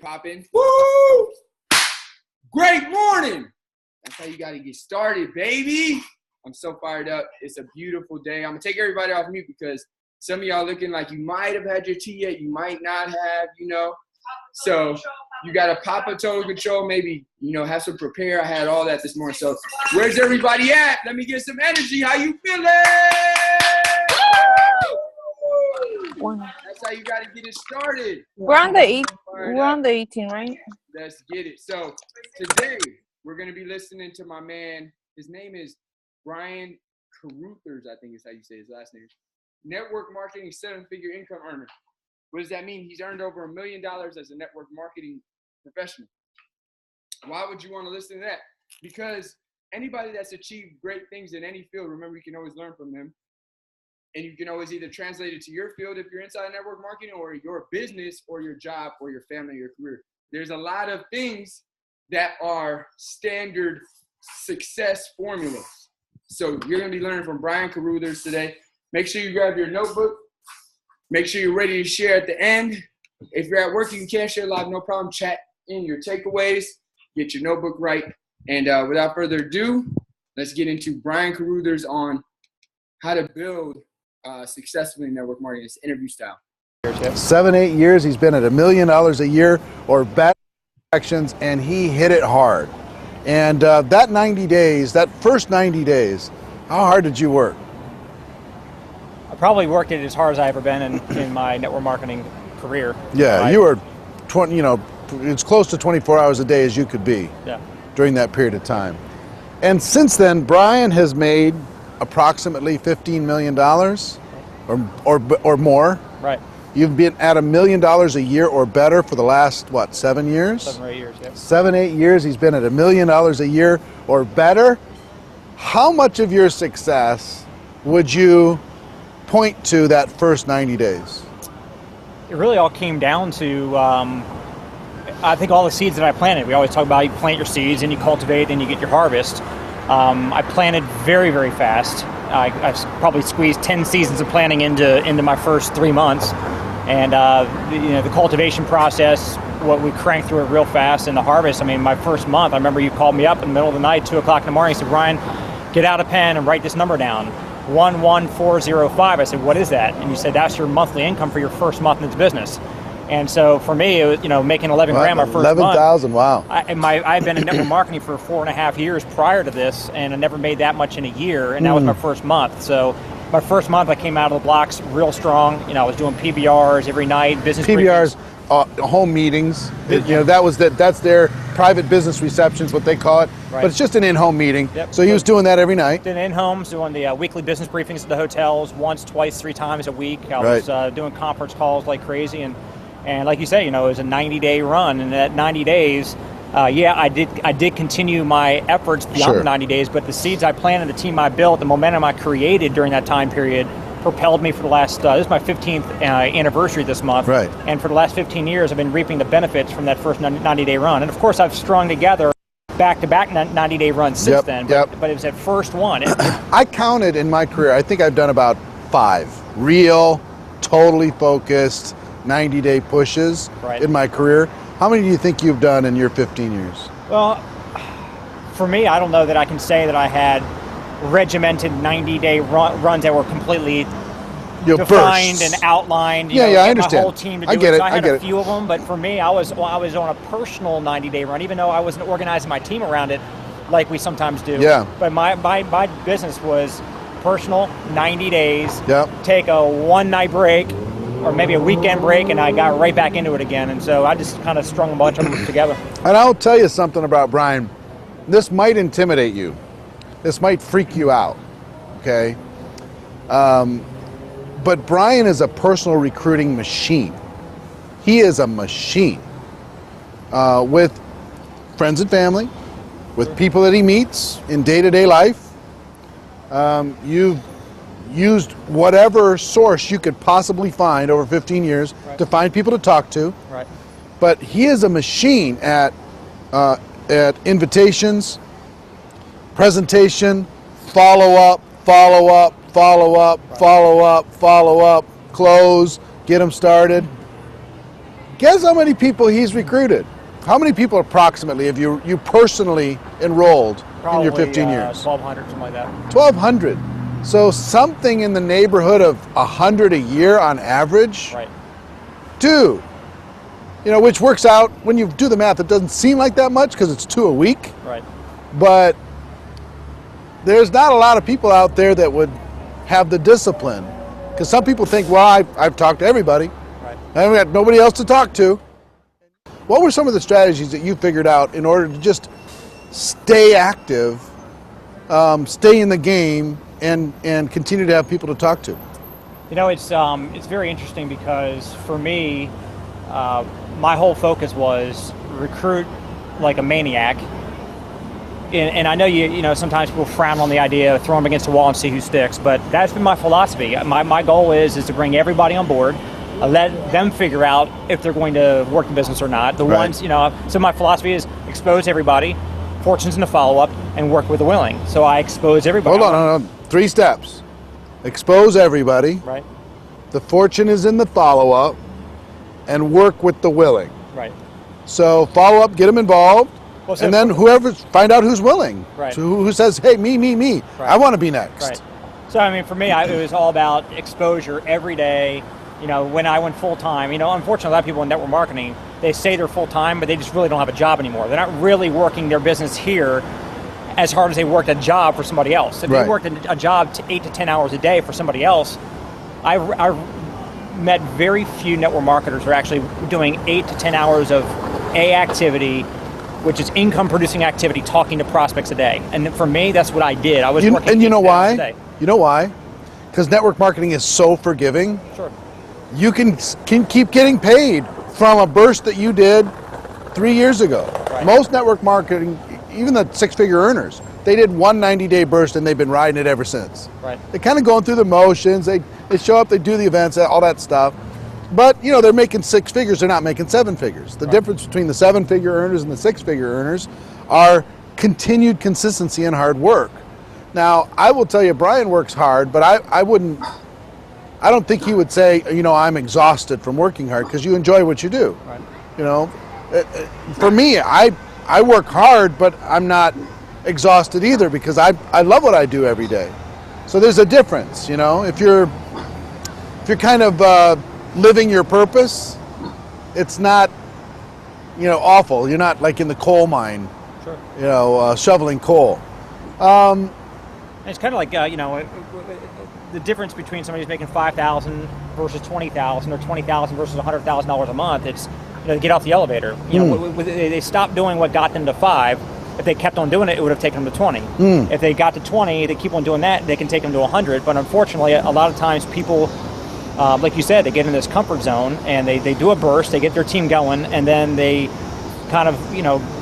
Popping. Woo! Great morning. That's how you got to get started, baby. I'm so fired up. It's a beautiful day. I'm going to take everybody off mute because some of y'all looking like you might have had your tea yet. You might not have, So you got to pop a total control, maybe, have some prepare. I had all that this morning. So where's everybody at? Let me get some energy. How you feeling? That's how you got to get it started. We're on the 18, right? Let's get it. So today we're going to be listening to my man. His name is Brian Carruthers, I think is how you say his last name. Network marketing 7-figure income earner. What does that mean? He's earned over $1 million as a network marketing professional. Why would you want to listen to that? Because anybody that's achieved great things in any field, remember, you can always learn from them. And you can always either translate it to your field if you're inside network marketing, or your business or your job or your family or your career. There's a lot of things that are standard success formulas. So you're going to be learning from Brian Carruthers today. Make sure you grab your notebook. Make sure you're ready to share at the end. If you're at work, you can't share live, no problem. Chat in your takeaways. Get your notebook right. And without further ado, let's get into Brian Carruthers on how to build successfully network marketing. It's interview style. 7-8 years, he's been at $1 million a year or better actions, and he hit it hard. And that 90 days, that first 90 days, how hard did you work? I probably worked it as hard as I ever been in my network marketing career. Yeah, you were, it's close to 24 hours a day as you could be during that period of time. And since then, Brian has made approximately $15 million or more. Right. You've been at $1 million a year or better for the last, 7 years? 7 or 8 years, yeah. 7-8 years, he's been at $1 million a year or better. How much of your success would you point to that first 90 days? It really all came down to, I think, all the seeds that I planted. We always talk about you plant your seeds and you cultivate and you get your harvest. I planted very, very fast. I probably squeezed 10 seasons of planting into my first 3 months. And the cultivation process, what we cranked through it real fast. And the harvest, my first month, I remember you called me up in the middle of the night, 2 o'clock in the morning, you said, Ryan, get out a pen and write this number down, 11405. I said, what is that? And you said, that's your monthly income for your first month in this business. And so for me, it was, making 11 grand my first 11,000, month. wow. I've been in network marketing for 4.5 years prior to this, and I never made that much in a year, and that was my first month. So my first month, I came out of the blocks real strong. I was doing PBRs every night, business PBRs, home meetings. That's their private business receptions, what they call it. Right. But it's just an in-home meeting. Yep. So he was doing that every night. Doing in-homes, doing the weekly business briefings at the hotels once, twice, 3 times a week. I was doing conference calls like crazy, and like you say, it was a 90-day run, and that 90 days, I did continue my efforts beyond the 90 days, but the seeds I planted, the team I built, the momentum I created during that time period propelled me for the last, this is my 15th anniversary this month, right. And for the last 15 years, I've been reaping the benefits from that first 90-day run. And of course, I've strung together back-to-back 90-day runs since then, but it was that first one. I counted in my career, I think I've done about 5 real, totally focused, 90-day pushes in my career. How many do you think you've done in your 15 years? Well, for me, I don't know that I can say that I had regimented 90-day runs that were completely defined and outlined. I understand. My whole team to do it. So I had a few of them, but for me, I was on a personal 90-day run, even though I wasn't organizing my team around it like we sometimes do. Yeah. But my business was personal, 90 days, take a one-night break, or maybe a weekend break, and I got right back into it again. And so I just kind of strung a bunch of them together. And I'll tell you something about Brian. This might intimidate you. This might freak you out, okay? But Brian is a personal recruiting machine. He is a machine with friends and family, with people that he meets in day-to-day life. You've used whatever source you could possibly find over 15 years to find people to talk to. Right. But he is a machine at invitations, presentation, follow-up, close, get them started. Guess how many people he's recruited? How many people approximately have you personally enrolled Probably, in your 15 years? 1,200, something like that. 1,200. So something in the neighborhood of 100 a year on average. Right. Two. Which works out, when you do the math, it doesn't seem like that much because it's 2 a week. Right. But there's not a lot of people out there that would have the discipline. Because some people think, well, I've talked to everybody. Right. I've got nobody else to talk to. What were some of the strategies that you figured out in order to just stay active, stay in the game, and continue to have people to talk to? It's very interesting because for me, my whole focus was recruit like a maniac. And I know sometimes people frown on the idea of throwing them against the wall and see who sticks, but that's been my philosophy. My goal is to bring everybody on board, let them figure out if they're going to work in business or not. The ones, so my philosophy is expose everybody, fortune's in the follow-up, and work with the willing. So I expose everybody. Hold on. 3 steps. Expose everybody. Right. The fortune is in the follow-up, and work with the willing. Right. So follow up, get them involved, Well, so and then find out who's willing. Right. So who says, hey, me, Right. I want to be next. Right. So I mean, for me, it was all about exposure every day. When I went full time, unfortunately, a lot of people in network marketing, they say they're full time, but they just really don't have a job anymore. They're not really working their business here as hard as they worked a job for somebody else. If they worked a job 8 to 10 hours a day for somebody else, I met very few network marketers who are actually doing 8 to 10 hours of activity, which is income producing activity, talking to prospects a day. And for me, that's what I did. I was working. And you know why? A day. You know why? Because network marketing is so forgiving. Sure. You can keep getting paid from a burst that you did 3 years ago. Right. Most network marketing, even the 6-figure earners, they did one 90-day burst and they've been riding it ever since. Right. They're kind of going through the motions. They show up, they do the events, all that stuff. But they're making 6 figures. They're not making 7 figures. The difference between the 7-figure earners and the 6-figure earners are continued consistency and hard work. Now, I will tell you, Brian works hard, but I don't think he would say, I'm exhausted from working hard, because you enjoy what you do. Right. For me, I work hard, but I'm not exhausted either, because I love what I do every day. So there's a difference, if you're kind of living your purpose, it's not, awful. You're not like in the coal mine, Sure. Shoveling coal. It's kind of like, the difference between somebody who's making $5,000 versus $20,000, or $20,000 versus $100,000 a month. It's, get off the elevator. They stopped doing what got them to 5. If they kept on doing it, it would have taken them to 20. If they got to 20, they keep on doing that, they can take them to 100. But unfortunately, a lot of times people, like you said, they get in this comfort zone and they do a burst, they get their team going, and then they kind of,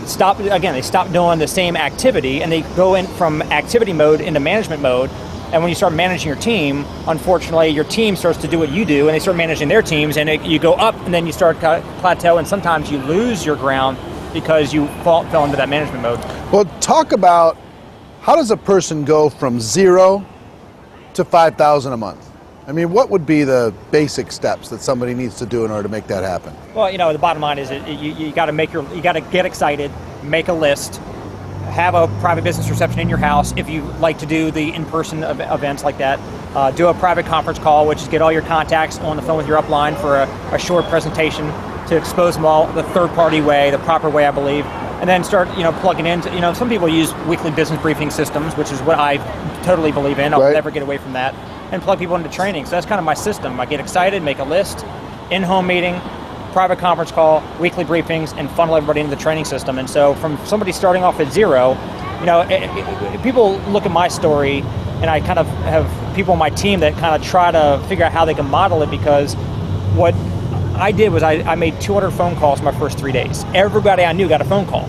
stop again. They stop doing the same activity, and they go in from activity mode into management mode. And when you start managing your team, unfortunately, your team starts to do what you do, and they start managing their teams, and you go up, and then you start plateau, and sometimes you lose your ground because you fell into that management mode. Well, talk about, how does a person go from 0 to 5,000 a month? I mean, what would be the basic steps that somebody needs to do in order to make that happen? Well, the bottom line is you got to get excited, make a list, have a private business reception in your house if you like to do the in-person events like that. Do a private conference call, which is get all your contacts on the phone with your upline for a short presentation to expose them all the third-party way, the proper way, I believe, and then start, plugging into, some people use weekly business briefing systems, which is what I totally believe in. I'll never get away from that, and plug people into training. So that's kind of my system. I get excited, make a list, in-home meeting, private conference call, weekly briefings, and funnel everybody into the training system. And so from somebody starting off at 0, people look at my story, and I kind of have people on my team that kind of try to figure out how they can model it, because what I did was I made 200 phone calls my first 3 days. Everybody I knew got a phone call.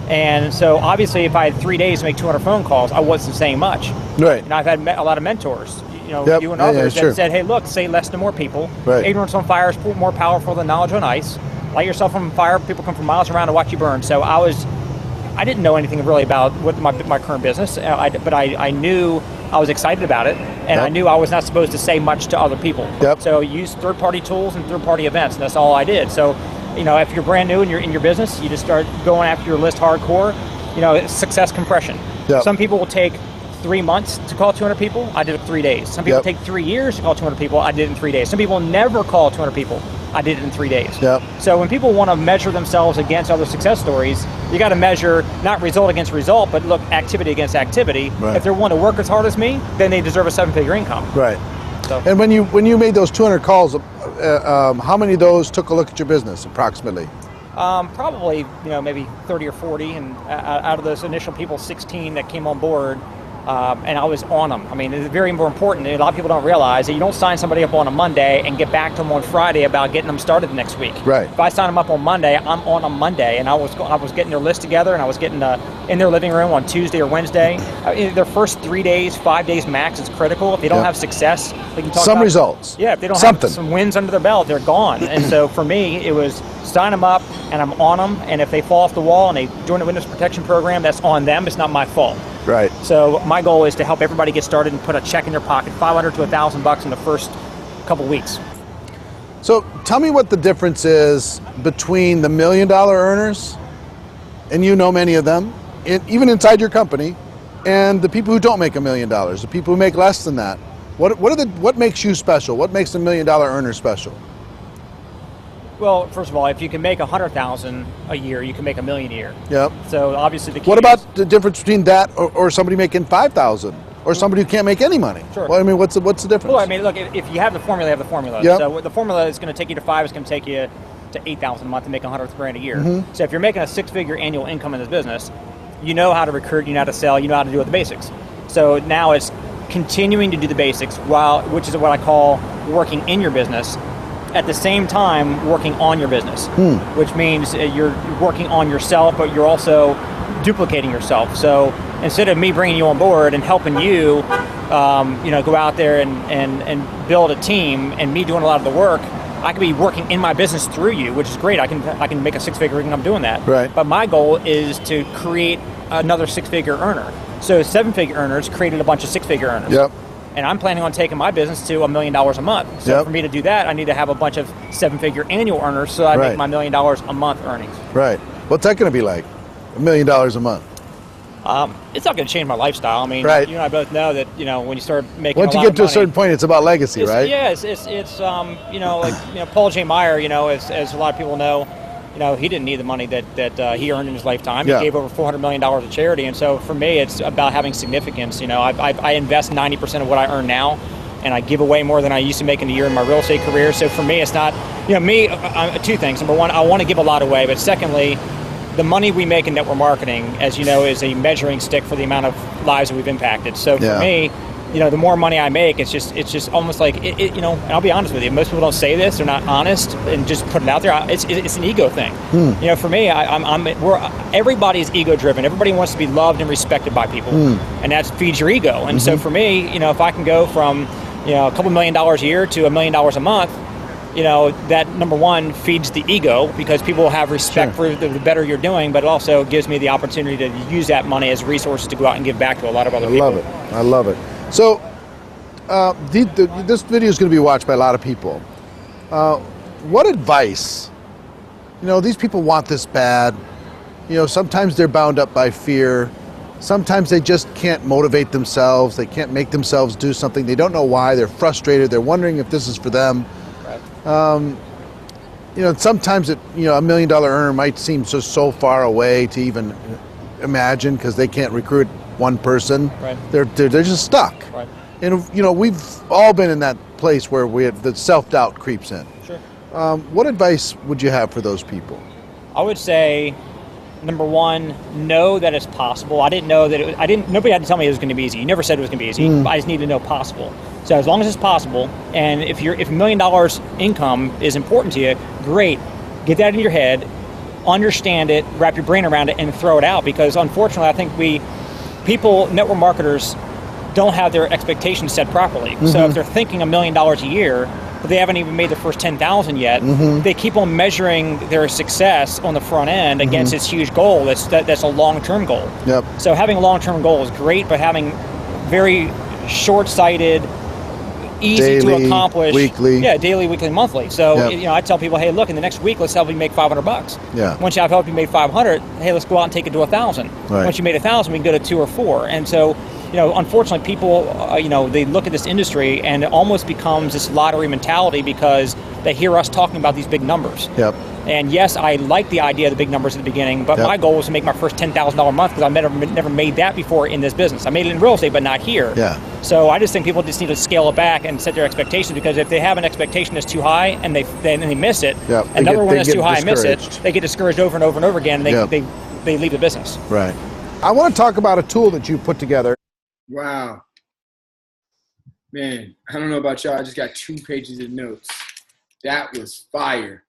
And so obviously if I had 3 days to make 200 phone calls, I wasn't saying much. Right. And I've had a lot of mentors, you and others that said, hey, look, say less to more people. Right. Ignorance on fire is more powerful than knowledge on ice. Light yourself on fire, people come from miles around to watch you burn. So I didn't know anything really about what my current business, but I knew I was excited about it, and I knew I was not supposed to say much to other people. So I used third-party tools and third-party events, and that's all I did. So if you're brand new and you're in your business, you just start going after your list hardcore. It's success compression. Yep. Some people will take 3 months to call 200 people. I did it 3 days. Some people take 3 years to call 200 people. I did it in 3 days. Some people never call 200 people. I did it in 3 days. Yep. So when people want to measure themselves against other success stories, you got to measure not result against result, but look activity against activity. Right. If they're willing to work as hard as me, then they deserve a 7-figure income. Right. So. And when you made those 200 calls, how many of those took a look at your business approximately? Probably, maybe 30 or 40, and out of those initial people, 16 that came on board, and I was on them. I mean, it's very important. A lot of people don't realize that you don't sign somebody up on a Monday and get back to them on Friday about getting them started the next week. Right. If I sign them up on Monday, I'm on a Monday, and I was getting their list together, and I was getting in their living room on Tuesday or Wednesday. Their first 3 days, 5 days max is critical. If they don't have success, we can talk some about results. Yeah, if they don't Something. have some wins under their belt, they're gone. And so for me, it was sign them up, and I'm on them. And if they fall off the wall and they join the witness protection program, that's on them. It's not my fault. Right. So my goal is to help everybody get started and put a check in their pocket, $500 to $1,000 in the first couple weeks. So tell me what the difference is between the $1 million earners, and many of them, even inside your company, and the people who don't make $1 million, the people who make less than that. What makes you special? What makes the $1 million earner special? Well, first of all, if you can make $100,000 a year, you can make $1 million a year. Yep. So obviously the key What about the difference between that or somebody making $5,000 or somebody who can't make any money? Sure. Well, I mean, what's the difference? Well, I mean, look, if you have the formula, you have the formula. Yep. So the formula is going to take you to 5, it's going to take you to $8,000 a month to make $100,000 a year. So if you're making a 6-figure annual income in this business, you know how to recruit, you know how to sell, you know how to do the basics. So now it's continuing to do the basics, which is what I call working in your business, at the same time working on your business, which means you're working on yourself, but you're also duplicating yourself. So instead of me bringing you on board and helping you, go out there and build a team, and me doing a lot of the work, I could be working in my business through you, which is great. I can make a 6-figure income doing that. Right. But my goal is to create another 6-figure earner. So 7-figure earners created a bunch of 6-figure earners. Yep. And I'm planning on taking my business to $1 million a month. So for me to do that, I need to have a bunch of 7-figure annual earners so I make my $1 million a month earnings. Right. What's that going to be like? $1 million a month. It's not going to change my lifestyle. I mean, right. you and I both know that when you start making once a lot you get of to money, a certain point, it's about legacy, right? Yeah, it's Paul J. Meyer, as a lot of people know, he didn't need the money that he earned in his lifetime. He gave over $400 million to charity, and so for me, it's about having significance. I invest 90% of what I earn now, and I give away more than I used to make in a year in my real estate career. So for me, it's not, two things. Number one, I want to give a lot away, but secondly, the money we make in network marketing, as you know, is a measuring stick for the amount of lives that we've impacted. So for me, the more money I make, it's just almost like and I'll be honest with you, most people don't say this, they're not honest and just put it out there. It's an ego thing. For me, everybody's ego driven. Everybody wants to be loved and respected by people, and that feeds your ego. And so for me, if I can go from a couple $1 million a year to $1 million a month, that number one feeds the ego because people have respect for the better you're doing, but it also gives me the opportunity to use that money as resources to go out and give back to a lot of other people. I love it. So this video is going to be watched by a lot of people. What advice? These people want this bad. Sometimes they're bound up by fear. Sometimes they just can't motivate themselves. They can't make themselves do something. They don't know why. They're frustrated. They're wondering if this is for them. Sometimes a $1 million earner might seem so far away to even imagine because they can't recruit one person. Right. They're just stuck. Right. And we've all been in that place where the self-doubt creeps in. Sure. What advice would you have for those people? I would say, number one, know that it's possible. I didn't know that nobody had to tell me it was going to be easy. You never said it was going to be easy. I just need to know possible. So as long as it's possible, and if $1 million income is important to you, great. Get that in your head, understand it, wrap your brain around it, and throw it out. Because unfortunately, I think network marketers don't have their expectations set properly. So if they're thinking $1 million a year, but they haven't even made the first 10,000 yet, they keep on measuring their success on the front end against this huge goal. That's a long-term goal. Yep. So having a long-term goal is great, but having very short-sighted, easy daily, to accomplish. weekly. Yeah, daily, weekly, monthly. So, Yep. you know, I tell people, hey, look, in the next week, let's help you make $500. Yeah. Once I've helped you make 500, hey, let's go out and take it to 1,000. Right. Once you made 1,000, we can go to 2 or 4. And so, you know, unfortunately, people, you know, they look at this industry and it almost becomes this lottery mentality because they hear us talking about these big numbers. Yep. And yes, I like the idea of the big numbers at the beginning, but Yep. my goal was to make my first $10,000 a month because I never made that before in this business. I made it in real estate, but not here. Yeah. So I just think people just need to scale it back and set their expectations, because if they have an expectation that's too high and they miss it, Yep. another one that's get too high and miss it, discouraged. they get discouraged over and over and over again, and Yep. they leave the business. Right. I want to talk about a tool that you put together. Wow. Man, I don't know about y'all. I just got 2 pages of notes. That was fire.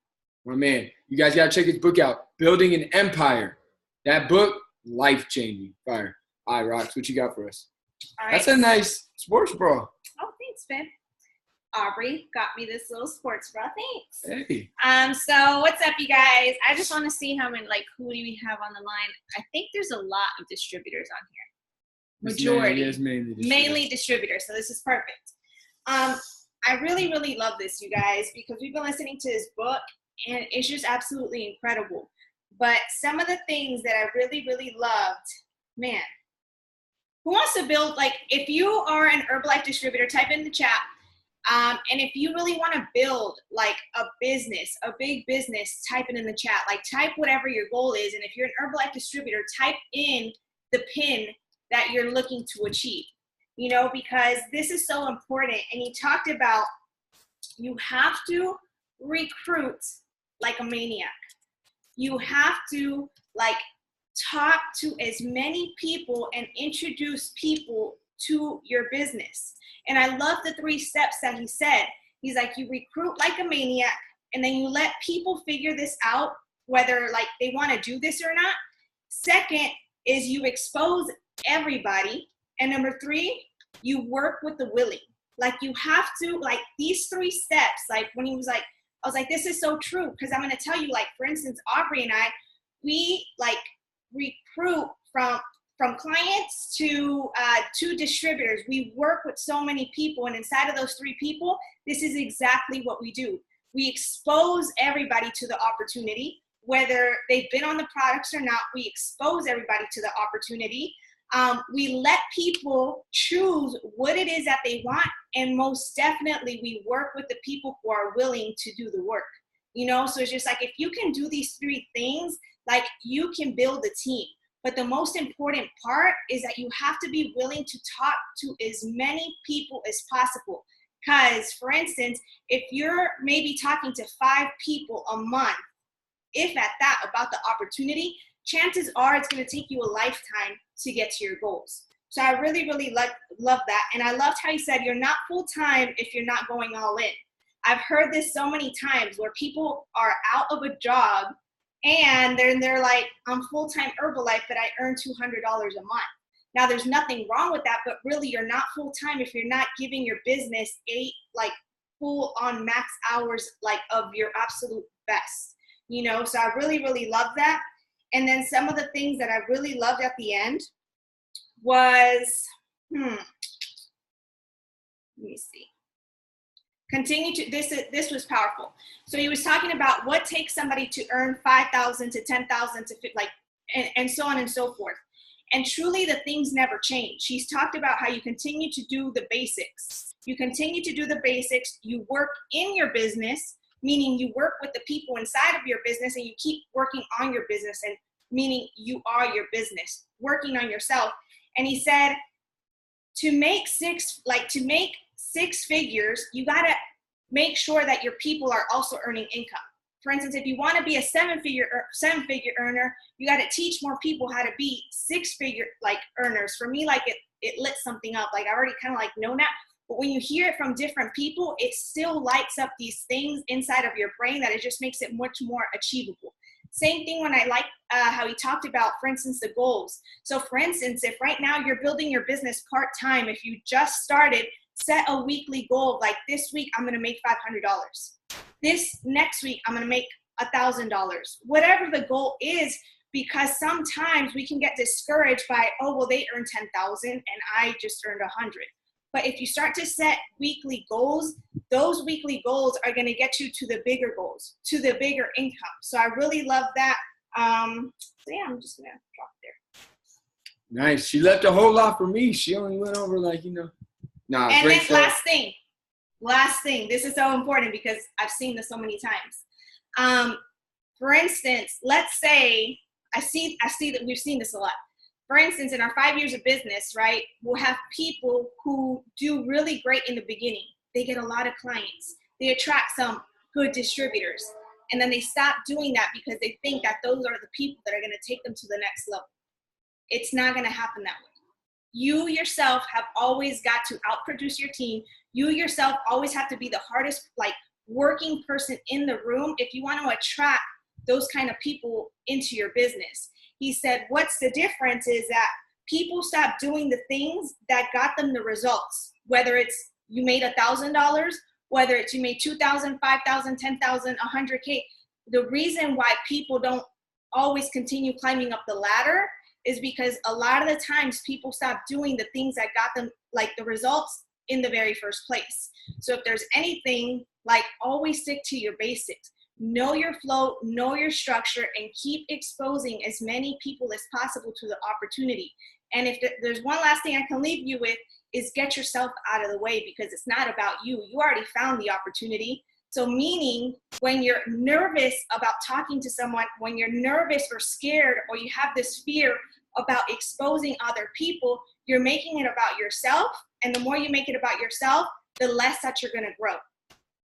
My man, you guys got to check his book out, Building an Empire. That book, life-changing. Fire. All right, Rox, what you got for us? All right. That's a nice sports bra. Oh, thanks, Ben. Aubrey got me this little sports bra. Thanks. Hey. So what's up, you guys? I just want to see who do we have on the line. I think there's a lot of distributors on here. Majority. Yes, Mainly distributors. So this is perfect. I really, really love this, you guys, because we've been listening to his book, and it's just absolutely incredible. But some of the things that I really, really loved, man, who wants to build, like, if you are an Herbalife distributor, type in the chat. And if you really want to build like a business, a big business, type it in the chat. Like, type whatever your goal is. And if you're an Herbalife distributor, type in the pin that you're looking to achieve, you know, because this is so important. And he talked about you have to recruit like a maniac. You have to like talk to as many people and introduce people to your business. And I love the 3 steps that he said. He's like, you recruit like a maniac, and then you let people figure this out, whether like they want to do this or not. Second is you expose everybody. And number 3, you work with the willing. Like, you have to, like, these 3 steps, like when he was like, I was like, this is so true. Because I'm going to tell you, like, for instance, Aubrey and I, we like recruit from clients to distributors. We work with so many people, and inside of those 3 people, this is exactly what we do. We expose everybody to the opportunity, whether they've been on the products or not. We expose everybody to the opportunity. We let people choose what it is that they want, and most definitely we work with the people who are willing to do the work, you know. So it's just like, if you can do these 3 things, like, you can build a team. But the most important part is that you have to be willing to talk to as many people as possible. Because, for instance, if you're maybe talking to 5 people a month, if at that, about the opportunity, chances are it's going to take you a lifetime to get to your goals. So I really, really love that. And I loved how he said, you're not full-time if you're not going all in. I've heard this so many times where people are out of a job and they're like, I'm full-time Herbalife, but I earn $200 a month. Now, there's nothing wrong with that, but really you're not full-time if you're not giving your business 8 like full-on max hours, like, of your absolute best, you know? So I really, really love that. And then some of the things that I really loved at the end was, let me see. Continue to, this was powerful. So he was talking about what takes somebody to earn 5,000 to 10,000 to like, and so on and so forth. And truly the things never change. He's talked about how you continue to do the basics. You continue to do the basics. You work in your business, meaning you work with the people inside of your business, and you keep working on your business, and meaning you are your business, working on yourself. And he said, to make 6 figures, you got to make sure that your people are also earning income. For instance, if you want to be a 7-figure earner, you got to teach more people how to be 6-figure like earners. For me, like, it lit something up. Like, I already kind of like know that. But when you hear it from different people, it still lights up these things inside of your brain that it just makes it much more achievable. Same thing when I like how he talked about, for instance, the goals. So for instance, if right now you're building your business part-time, if you just started, set a weekly goal. Like, this week, I'm going to make $500. This next week, I'm going to make $1,000. Whatever the goal is, because sometimes we can get discouraged by, oh, well, they earned 10,000 and I just earned 100. But if you start to set weekly goals, those weekly goals are going to get you to the bigger goals, to the bigger income. So I really love that. So yeah, I'm just going to drop there. Nice. She left a whole lot for me. She only went over like, Nah, and great then stuff. last thing. This is so important because I've seen this so many times. For instance, let's say I see that we've seen this a lot. For instance, in our 5 years of business, right, we'll have people who do really great in the beginning. They get a lot of clients. They attract some good distributors. And then they stop doing that because they think that those are the people that are going to take them to the next level. It's not going to happen that way. You yourself have always got to outproduce your team. You yourself always have to be the hardest, working person in the room if you want to attract those kind of people into your business. He said, what's the difference is that people stop doing the things that got them the results, whether it's you made $1,000, whether it's you made 2,000, 5,000, 10,000, 100K. The reason why people don't always continue climbing up the ladder is because a lot of the times people stop doing the things that got them the results in the very first place. So if there's anything, always stick to your basics. Know your flow, know your structure, and keep exposing as many people as possible to the opportunity. And if there's one last thing I can leave you with is get yourself out of the way because it's not about you. You already found the opportunity. So meaning when you're nervous about talking to someone, when you're nervous or scared or you have this fear about exposing other people, you're making it about yourself. And the more you make it about yourself, the less that you're going to grow.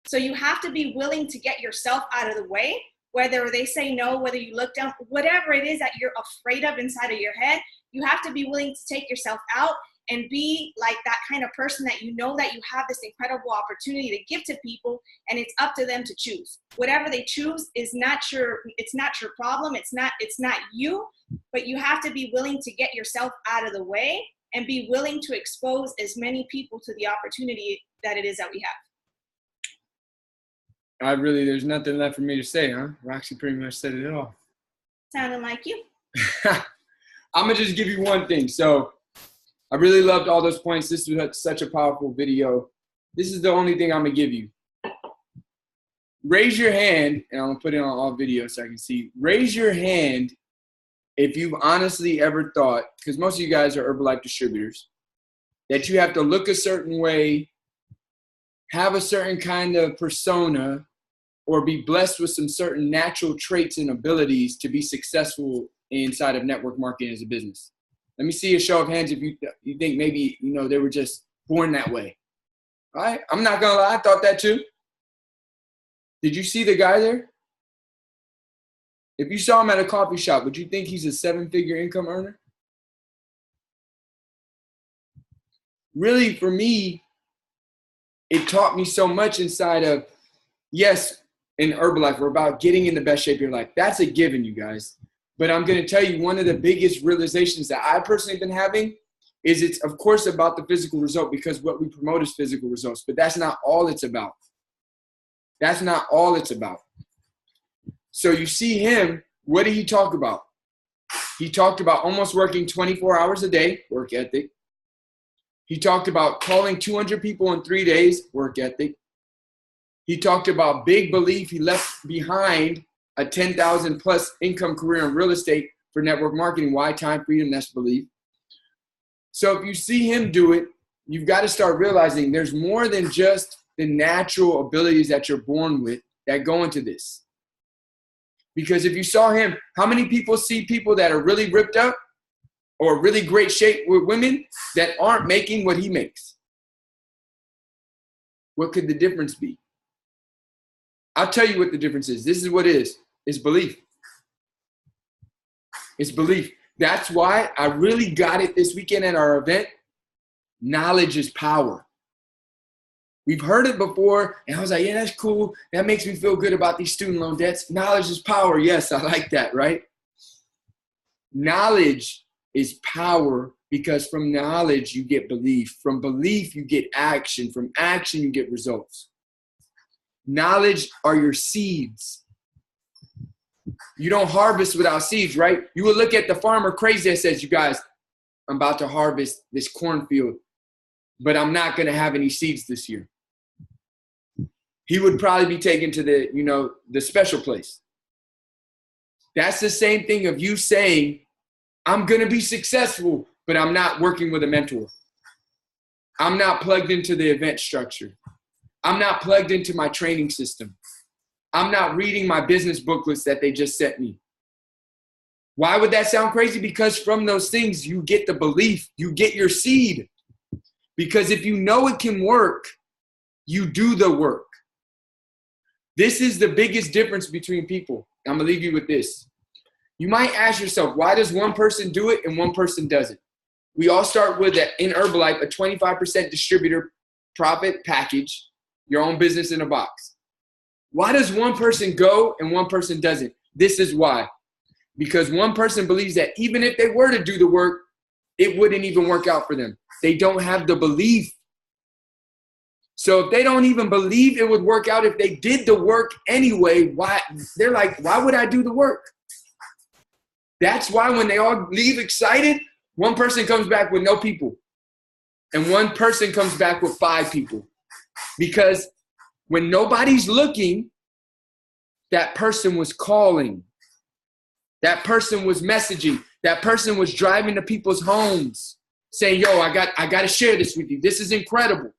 So you have to be willing to get yourself out of the way, whether they say no, whether you look down, whatever it is that you're afraid of inside of your head, you have to be willing to take yourself out and be like that kind of person that you know that you have this incredible opportunity to give to people, and it's up to them to choose. Whatever they choose is it's not your problem. It's not you, but you have to be willing to get yourself out of the way and be willing to expose as many people to the opportunity that it is that we have. There's nothing left for me to say, huh? Roxy pretty much said it all. Sounding like you. I'm going to just give you one thing. So I really loved all those points. This was such a powerful video. This is the only thing I'm going to give you. Raise your hand, and I'm going to put it on all videos so I can see. Raise your hand if you've honestly ever thought, because most of you guys are Herbalife distributors, that you have to look a certain way, have a certain kind of persona, or be blessed with some certain natural traits and abilities to be successful inside of network marketing as a business. Let me see a show of hands if you think maybe, they were just born that way. All right? I'm not going to lie. I thought that too. Did you see the guy there? If you saw him at a coffee shop, would you think he's a 7-figure income earner? Really, for me, it taught me so much inside of, yes, in Herbalife, we're about getting in the best shape of your life. That's a given, you guys. But I'm going to tell you one of the biggest realizations that I personally have been having is it's, of course, about the physical result because what we promote is physical results. But that's not all it's about. That's not all it's about. So you see him, what did he talk about? He talked about almost working 24 hours a day, work ethic. He talked about calling 200 people in 3 days, work ethic. He talked about big belief. He left behind a 10,000 plus income career in real estate for network marketing. Why? Time freedom, that's belief. So if you see him do it, you've got to start realizing there's more than just the natural abilities that you're born with that go into this. Because if you saw him, how many people see people that are really ripped up or really great shape with women that aren't making what he makes? What could the difference be? I'll tell you what the difference is. This is what it is. It's belief. It's belief. That's why I really got it this weekend at our event. Knowledge is power. We've heard it before, and I was like, yeah, that's cool. That makes me feel good about these student loan debts. Knowledge is power. Yes, I like that, right? Knowledge is power because from knowledge, you get belief. From belief, you get action. From action, you get results. Knowledge are your seeds. You don't harvest without seeds, right? You will look at the farmer crazy that says, you guys, I'm about to harvest this cornfield. but I'm not going to have any seeds this year. He would probably be taken to the, you know, the special place. That's the same thing of you saying, I'm going to be successful, but I'm not working with a mentor. I'm not plugged into the event structure. I'm not plugged into my training system. I'm not reading my business booklets that they just sent me. Why would that sound crazy? Because from those things, you get the belief, you get your seed. Because if you know it can work, you do the work. This is the biggest difference between people. I'm going to leave you with this. You might ask yourself, why does one person do it and one person doesn't? We all start with, in Herbalife, a 25% distributor profit package, your own business in a box. Why does one person go and one person doesn't? This is why. Because one person believes that even if they were to do the work, it wouldn't even work out for them. They don't have the belief. So if they don't even believe it would work out if they did the work anyway, why? They're like, why would I do the work? That's why when they all leave excited, one person comes back with no people. And one person comes back with 5 people. Because when nobody's looking, that person was calling. That person was messaging. That person was driving to people's homes saying, yo, I got to share this with you. This is incredible.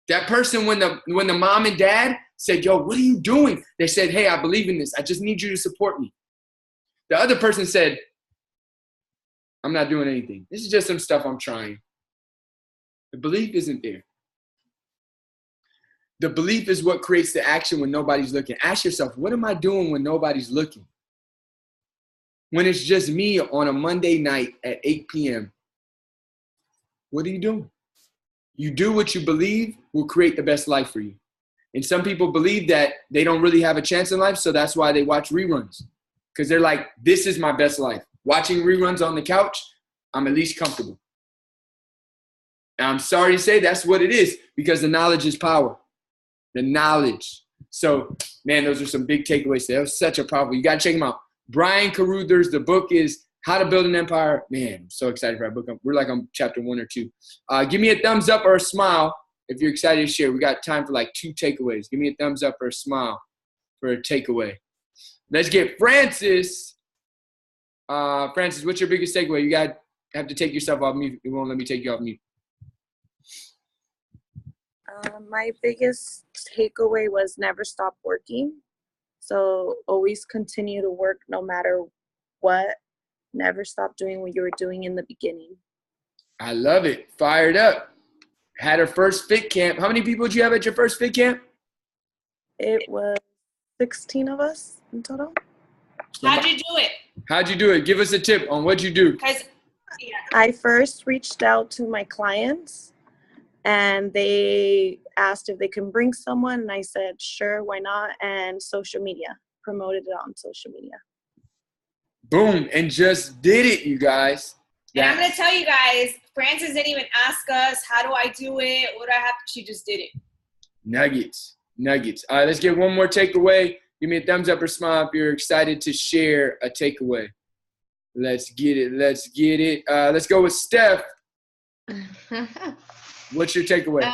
That person, when the mom and dad said, yo, what are you doing? They said, hey, I believe in this. I just need you to support me. The other person said, I'm not doing anything. This is just some stuff I'm trying. The belief isn't there. The belief is what creates the action when nobody's looking. Ask yourself, what am I doing when nobody's looking? When it's just me on a Monday night at 8 p.m., what are you doing? You do what you believe will create the best life for you. And some people believe that they don't really have a chance in life, so that's why they watch reruns. Because they're like, this is my best life. Watching reruns on the couch, I'm at least comfortable. And I'm sorry to say that's what it is, because the knowledge is power. The knowledge. So, man, those are some big takeaways. That was such a powerful. You got to check them out. Brian Carruthers, the book is How to Build an Empire. Man, I'm so excited for that book. We're like on chapter 1 or 2. Give me a thumbs up or a smile if you're excited to share. We got time for like 2 takeaways. Give me a thumbs up or a smile for a takeaway. Let's get Francis. Francis, what's your biggest takeaway? You have to take yourself off mute. It won't let me take you off mute. My biggest takeaway was never stop working. So always continue to work no matter what. Never stop doing what you were doing in the beginning. I love it. Fired up. Had her first fit camp. How many people did you have at your first fit camp? It was 16 of us in total. How'd you do it? How'd you do it? Give us a tip on what you do. I first reached out to my clients and they asked if they can bring someone. And I said, sure, why not? And social media, promoted it on social media. Boom, and just did it, you guys. And I'm going to tell you guys, Frances didn't even ask us, how do I do it? What do I have to? She just did it. Nuggets. All right, let's get one more takeaway. Give me a thumbs up or smile if you're excited to share a takeaway. Let's get it. Let's go with Steph. What's your takeaway?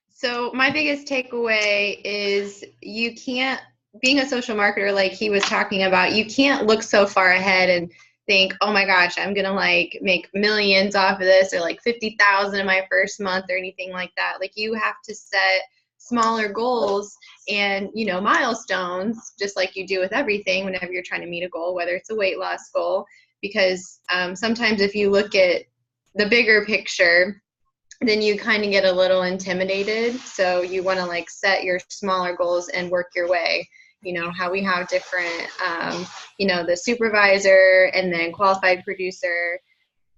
So my biggest takeaway is you can't, being a social marketer like he was talking about, you can't look so far ahead and think, oh my gosh, I'm going to like make millions off of this or like 50,000 in my first month or anything like that. Like you have to set smaller goals and, you know, milestones, just like you do with everything whenever you're trying to meet a goal, whether it's a weight loss goal, because sometimes if you look at the bigger picture, then you kind of get a little intimidated. So you want to like set your smaller goals and work your way. You know, how we have different, you know, the supervisor and then qualified producer,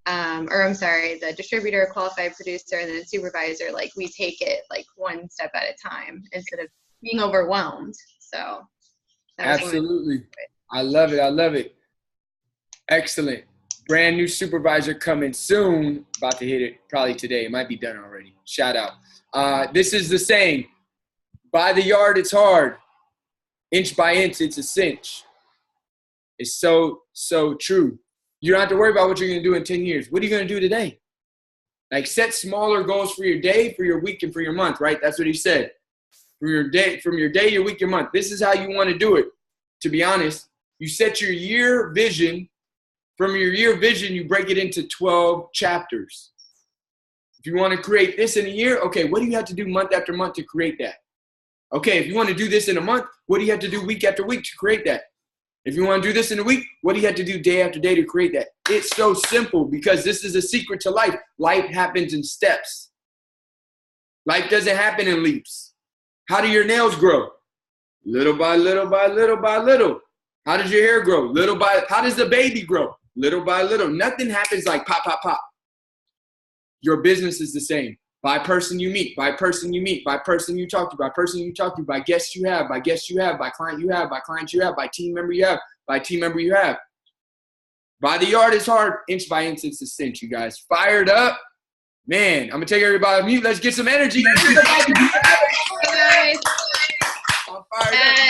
the distributor, qualified producer, and then supervisor. Like we take it like one step at a time instead of being overwhelmed. So absolutely. I love it. Excellent. Brand new supervisor coming soon. About to hit it probably today. It might be done already. Shout out. This is the saying, by the yard, it's hard. Inch by inch, it's a cinch. It's so true. You don't have to worry about what you're going to do in 10 years. What are you going to do today? Like set smaller goals for your day, for your week, and for your month, right? That's what he said. From your day, your week, your month. This is how you want to do it. To be honest, you set your year vision. From your year vision, you break it into 12 chapters. If you want to create this in a year, okay, what do you have to do month after month to create that? Okay, if you want to do this in a month, what do you have to do week after week to create that? If you want to do this in a week, what do you have to do day after day to create that? It's so simple because this is a secret to life. Life happens in steps. Life doesn't happen in leaps. How do your nails grow? Little by little by little by little. How does your hair grow? How does the baby grow? Little by little. Nothing happens like pop, pop, pop. Your business is the same. By person you meet, by person you meet, by person you talk to, by person you talk to, by guests you have, by guests you have, by client you have, by clients you have, by team member you have, by team member you have. By the yard is hard, inch by inch it's a cinch, you guys. Fired up. Man, I'm going to take everybody on mute. Let's get some energy. I'm fired up, you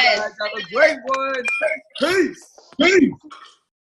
guys. Have a great one. Peace. Peace.